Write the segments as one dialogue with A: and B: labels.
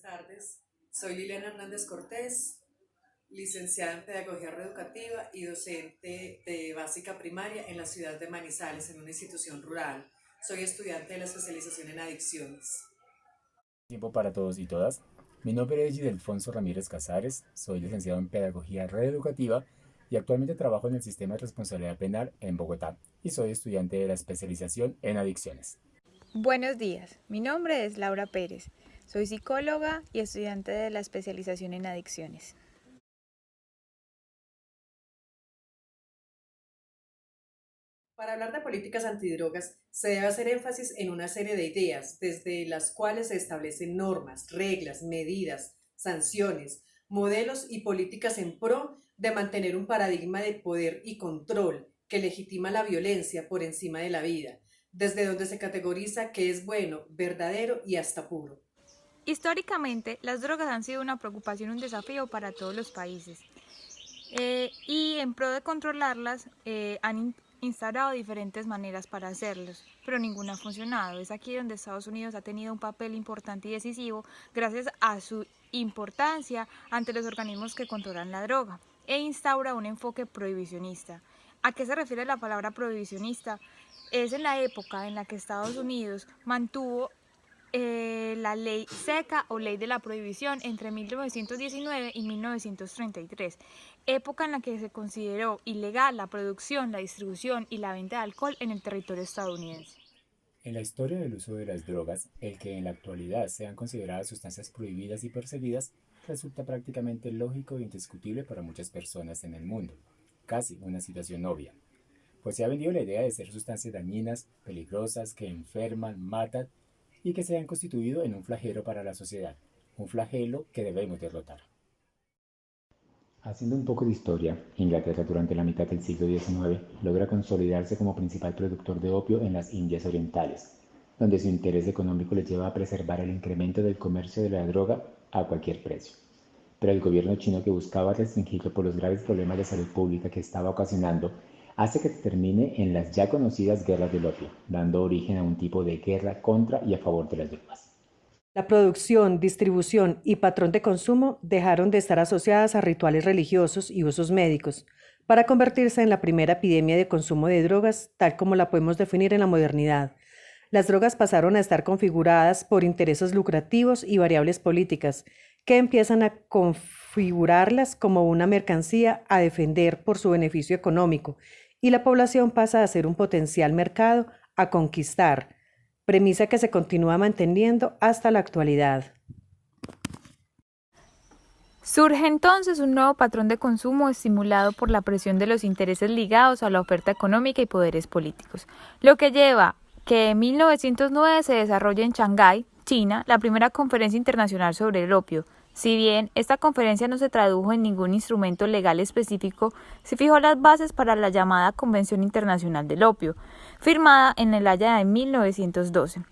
A: Buenas tardes, soy Liliana Hernández Cortés, licenciada en Pedagogía Reeducativa y docente de básica primaria en la ciudad de Manizales, en una institución rural. Soy estudiante de la especialización en adicciones.
B: Tiempo para todos y todas. Mi nombre es Gidelfonso Ramírez Casares, soy licenciado en Pedagogía Reeducativa y actualmente trabajo en el Sistema de Responsabilidad Penal en Bogotá y soy estudiante de la especialización en adicciones.
C: Buenos días, mi nombre es Laura Pérez, soy psicóloga y estudiante de la especialización en adicciones.
A: Para hablar de políticas antidrogas, se debe hacer énfasis en una serie de ideas, desde las cuales se establecen normas, reglas, medidas, sanciones, modelos y políticas en pro de mantener un paradigma de poder y control que legitima la violencia por encima de la vida, desde donde se categoriza qué es bueno, verdadero y hasta puro.
C: Históricamente, las drogas han sido una preocupación y un desafío para todos los países. Y en pro de controlarlas han instaurado diferentes maneras para hacerlos, pero ninguna ha funcionado. Es aquí donde Estados Unidos ha tenido un papel importante y decisivo gracias a su importancia ante los organismos que controlan la droga e instaura un enfoque prohibicionista. ¿A qué se refiere la palabra prohibicionista? Es en la época en la que Estados Unidos mantuvo la ley seca o ley de la prohibición entre 1919 y 1933, época en la que se consideró ilegal la producción, la distribución y la venta de alcohol en el territorio estadounidense.
B: En la historia del uso de las drogas, el que en la actualidad sean consideradas sustancias prohibidas y perseguidas resulta prácticamente lógico e indiscutible para muchas personas en el mundo, casi una situación obvia, pues se ha vendido la idea de ser sustancias dañinas, peligrosas, que enferman, matan y que se han constituido en un flagelo para la sociedad, un flagelo que debemos derrotar. Haciendo un poco de historia, Inglaterra durante la mitad del siglo XIX logra consolidarse como principal productor de opio en las Indias Orientales, donde su interés económico les lleva a preservar el incremento del comercio de la droga a cualquier precio. Pero el gobierno chino, que buscaba restringirlo por los graves problemas de salud pública que estaba ocasionando, hace que se termine en las ya conocidas guerras del opio, dando origen a un tipo de guerra contra y a favor de las drogas.
A: La producción, distribución y patrón de consumo dejaron de estar asociadas a rituales religiosos y usos médicos, para convertirse en la primera epidemia de consumo de drogas, tal como la podemos definir en la modernidad. Las drogas pasaron a estar configuradas por intereses lucrativos y variables políticas, que empiezan a configurarlas como una mercancía a defender por su beneficio económico, y la población pasa a ser un potencial mercado a conquistar, premisa que se continúa manteniendo hasta la actualidad.
C: Surge entonces un nuevo patrón de consumo estimulado por la presión de los intereses ligados a la oferta económica y poderes políticos, lo que lleva que en 1909 se desarrolla en Shanghái, China, la primera conferencia internacional sobre el opio. Si bien esta conferencia no se tradujo en ningún instrumento legal específico, se fijó las bases para la llamada Convención Internacional del Opio, firmada en El Haya de 1912,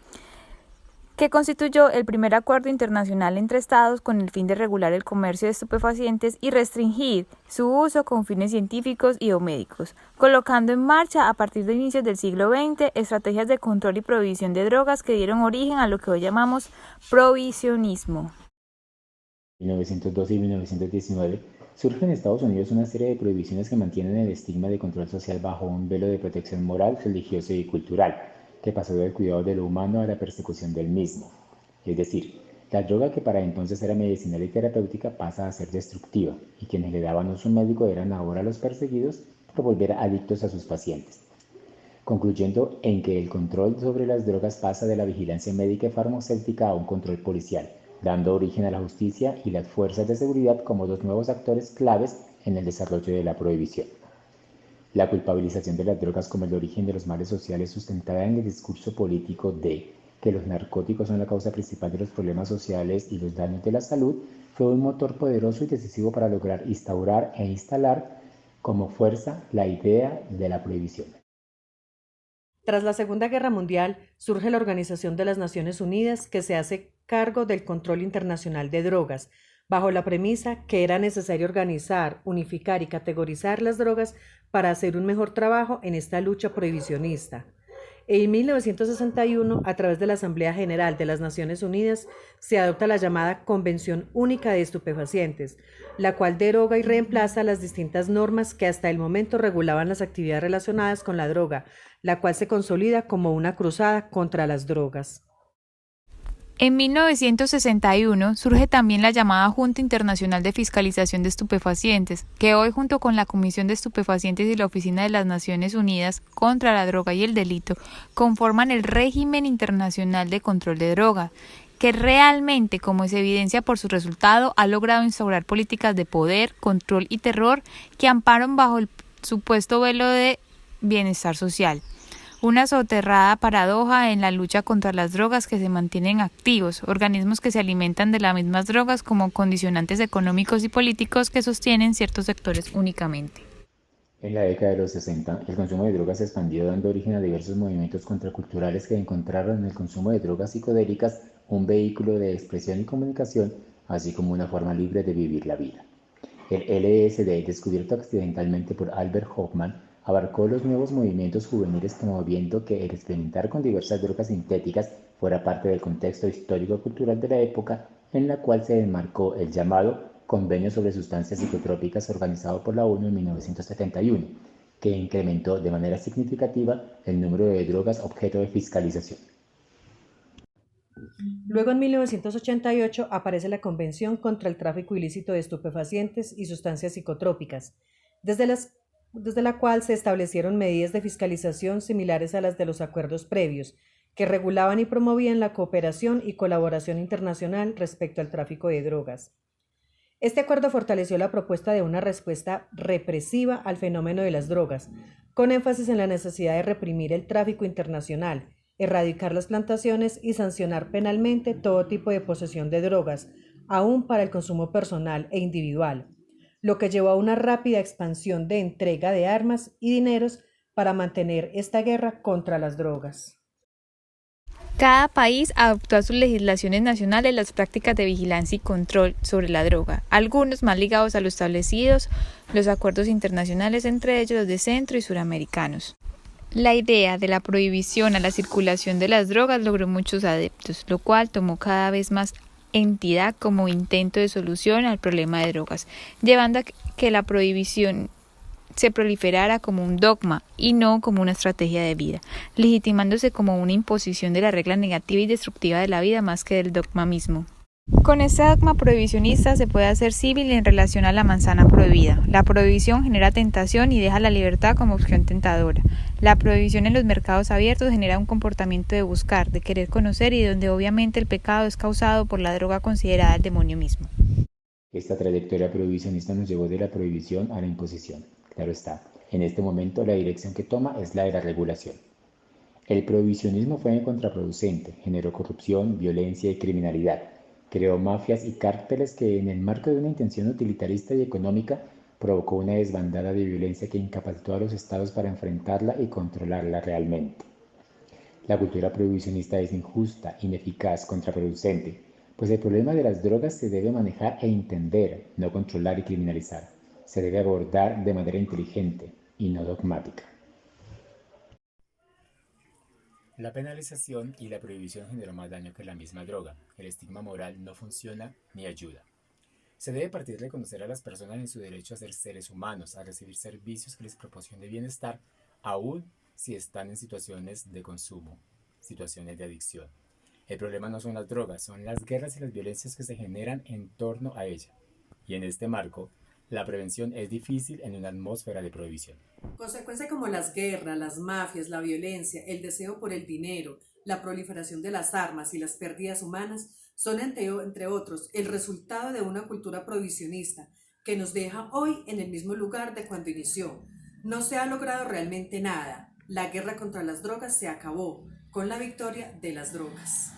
C: que constituyó el primer acuerdo internacional entre estados con el fin de regular el comercio de estupefacientes y restringir su uso con fines científicos y o médicos, colocando en marcha a partir de inicios del siglo XX estrategias de control y prohibición de drogas que dieron origen a lo que hoy llamamos prohibicionismo.
B: En 1912 y 1919 surge en Estados Unidos una serie de prohibiciones que mantienen el estigma de control social bajo un velo de protección moral, religioso y cultural, que pasó del cuidado de lo humano a la persecución del mismo. Es decir, la droga, que para entonces era medicinal y terapéutica, pasa a ser destructiva, y quienes le daban uso médico eran ahora los perseguidos por volver adictos a sus pacientes, concluyendo en que el control sobre las drogas pasa de la vigilancia médica y farmacéutica a un control policial, dando origen a la justicia y las fuerzas de seguridad como dos nuevos actores claves en el desarrollo de la prohibición. La culpabilización de las drogas como el origen de los males sociales, sustentada en el discurso político de que los narcóticos son la causa principal de los problemas sociales y los daños de la salud, fue un motor poderoso y decisivo para lograr instaurar e instalar como fuerza la idea de la prohibición.
A: Tras la Segunda Guerra Mundial, surge la Organización de las Naciones Unidas, que se hace cargo del control internacional de drogas, bajo la premisa que era necesario organizar, unificar y categorizar las drogas para hacer un mejor trabajo en esta lucha prohibicionista. En 1961, a través de la Asamblea General de las Naciones Unidas, se adopta la llamada Convención Única de Estupefacientes, la cual deroga y reemplaza las distintas normas que hasta el momento regulaban las actividades relacionadas con la droga, la cual se consolida como una cruzada contra las drogas.
C: En 1961 surge también la llamada Junta Internacional de Fiscalización de Estupefacientes, que hoy junto con la Comisión de Estupefacientes y la Oficina de las Naciones Unidas contra la Droga y el Delito conforman el régimen internacional de control de drogas, que realmente, como se evidencia por su resultado, ha logrado instaurar políticas de poder, control y terror que amparan bajo el supuesto velo de bienestar social. Una soterrada paradoja en la lucha contra las drogas que se mantienen activos, organismos que se alimentan de las mismas drogas como condicionantes económicos y políticos que sostienen ciertos sectores únicamente.
B: En la década de los 60, el consumo de drogas se expandió dando origen a diversos movimientos contraculturales que encontraron en el consumo de drogas psicodélicas un vehículo de expresión y comunicación, así como una forma libre de vivir la vida. El LSD, descubierto accidentalmente por Albert Hofmann, abarcó los nuevos movimientos juveniles promoviendo que el experimentar con diversas drogas sintéticas fuera parte del contexto histórico-cultural de la época en la cual se enmarcó el llamado Convenio sobre Sustancias Psicotrópicas organizado por la ONU en 1971, que incrementó de manera significativa el número de drogas objeto de fiscalización.
A: Luego, en 1988, aparece la Convención contra el Tráfico Ilícito de Estupefacientes y Sustancias Psicotrópicas, desde la cual se establecieron medidas de fiscalización similares a las de los acuerdos previos, que regulaban y promovían la cooperación y colaboración internacional respecto al tráfico de drogas. Este acuerdo fortaleció la propuesta de una respuesta represiva al fenómeno de las drogas, con énfasis en la necesidad de reprimir el tráfico internacional, erradicar las plantaciones y sancionar penalmente todo tipo de posesión de drogas, aún para el consumo personal e individual, lo que llevó a una rápida expansión de entrega de armas y dineros para mantener esta guerra contra las drogas.
C: Cada país adoptó a sus legislaciones nacionales las prácticas de vigilancia y control sobre la droga, algunos más ligados a los establecidos, los acuerdos internacionales, entre ellos los de centro y suramericanos. La idea de la prohibición a la circulación de las drogas logró muchos adeptos, lo cual tomó cada vez más entidad como intento de solución al problema de drogas, llevando a que la prohibición se proliferara como un dogma y no como una estrategia de vida, legitimándose como una imposición de la regla negativa y destructiva de la vida más que del dogma mismo. Con este dogma prohibicionista se puede hacer civil en relación a la manzana prohibida. La prohibición genera tentación y deja la libertad como opción tentadora. La prohibición en los mercados abiertos genera un comportamiento de buscar, de querer conocer y donde obviamente el pecado es causado por la droga considerada el demonio mismo.
B: Esta trayectoria prohibicionista nos llevó de la prohibición a la imposición. Claro está, en este momento la dirección que toma es la de la regulación. El prohibicionismo fue contraproducente, generó corrupción, violencia y criminalidad, creó mafias y cárteles que en el marco de una intención utilitarista y económica provocó una desbandada de violencia que incapacitó a los estados para enfrentarla y controlarla realmente. La cultura prohibicionista es injusta, ineficaz, contraproducente, pues el problema de las drogas se debe manejar e entender, no controlar y criminalizar. Se debe abordar de manera inteligente y no dogmática.
D: La penalización y la prohibición generó más daño que la misma droga. El estigma moral no funciona ni ayuda. Se debe partir de reconocer a las personas en su derecho a ser seres humanos, a recibir servicios que les proporcionen bienestar, aun si están en situaciones de consumo, situaciones de adicción. El problema no son las drogas, son las guerras y las violencias que se generan en torno a ella. Y en este marco, la prevención es difícil en una atmósfera de prohibición.
A: Consecuencias como las guerras, las mafias, la violencia, el deseo por el dinero, la proliferación de las armas y las pérdidas humanas son, entre otros, el resultado de una cultura prohibicionista que nos deja hoy en el mismo lugar de cuando inició. No se ha logrado realmente nada. La guerra contra las drogas se acabó con la victoria de las drogas.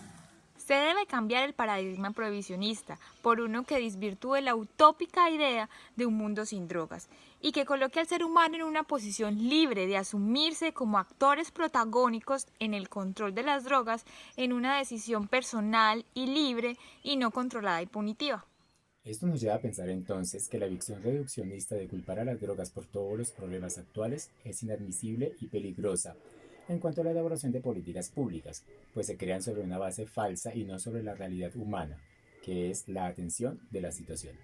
C: Se debe cambiar el paradigma prohibicionista por uno que desvirtúe la utópica idea de un mundo sin drogas y que coloque al ser humano en una posición libre de asumirse como actores protagónicos en el control de las drogas en una decisión personal y libre y no controlada y punitiva.
D: Esto nos lleva a pensar entonces que la visión reduccionista de culpar a las drogas por todos los problemas actuales es inadmisible y peligrosa, En cuanto a la elaboración de políticas públicas, pues se crean sobre una base falsa y no sobre la realidad humana, que es la atención de la situación.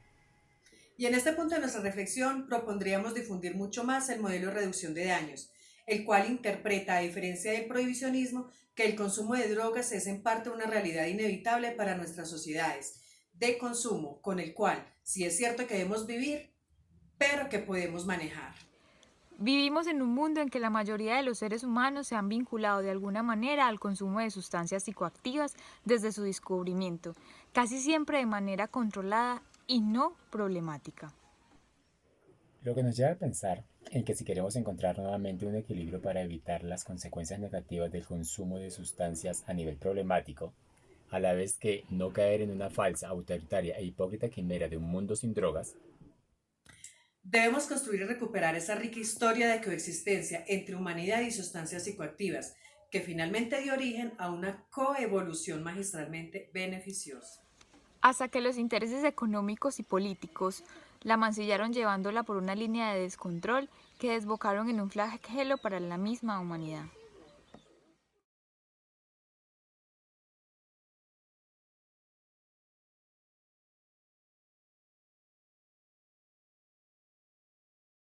A: Y en este punto de nuestra reflexión propondríamos difundir mucho más el modelo de reducción de daños, el cual interpreta, a diferencia del prohibicionismo, que el consumo de drogas es en parte una realidad inevitable para nuestras sociedades de consumo, con el cual sí es cierto que debemos vivir, pero que podemos manejar.
C: Vivimos en un mundo en que la mayoría de los seres humanos se han vinculado de alguna manera al consumo de sustancias psicoactivas desde su descubrimiento, casi siempre de manera controlada y no problemática.
D: Lo que nos lleva a pensar en que si queremos encontrar nuevamente un equilibrio para evitar las consecuencias negativas del consumo de sustancias a nivel problemático, a la vez que no caer en una falsa, autoritaria e hipócrita quimera de un mundo sin drogas,
A: Debemos construir y recuperar esa rica historia de coexistencia entre humanidad y sustancias psicoactivas, que finalmente dio origen a una coevolución magistralmente beneficiosa.
C: Hasta que los intereses económicos y políticos la mancillaron llevándola por una línea de descontrol que desbocaron en un flagelo para la misma humanidad.